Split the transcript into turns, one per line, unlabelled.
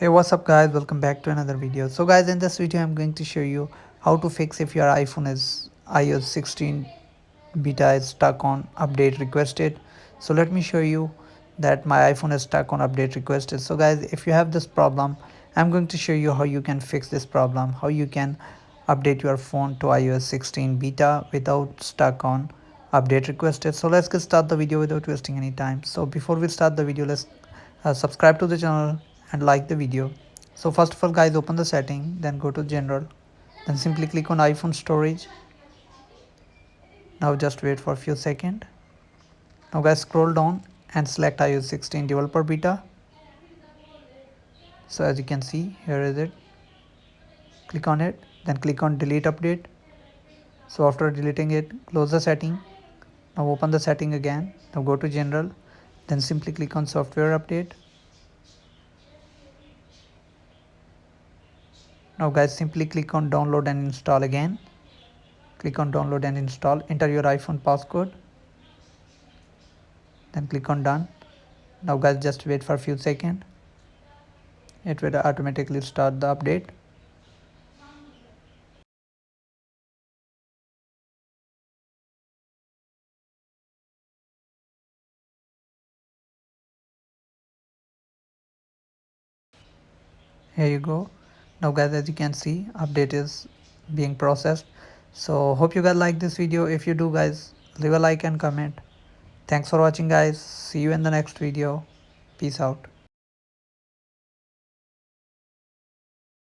Hey, what's up guys, welcome back to another video. So guys, in this video I'm going to show you how to fix if your iPhone is iOS 16 beta is stuck on update requested. So let me show you that my iPhone is stuck on update requested. So guys, if you have this problem, I'm going to show you how you can fix this problem, how you can update your phone to iOS 16 beta without stuck on update requested. So let's get start the video without wasting any time. So before we start the video, let's subscribe to the channel and like the video. So first of all guys, open the setting, then go to general, then simply click on iPhone storage. Now just wait for a few seconds. Now guys, scroll down and select iOS 16 developer beta. So as you can see, here is it. Click on it, then click on delete update. So after deleting it, close the setting. Now open the setting again. Now go to general, then simply click on software update. Now guys, simply click on download and install again. Click on download and install, enter your iPhone passcode, then click on done. Now guys, just wait for a few seconds. It will automatically start the update. Here you go. Now guys, as you can see, update is being processed. So hope you guys like this video. If you do guys, leave a like and comment. Thanks for watching guys. See you in the next video. Peace out.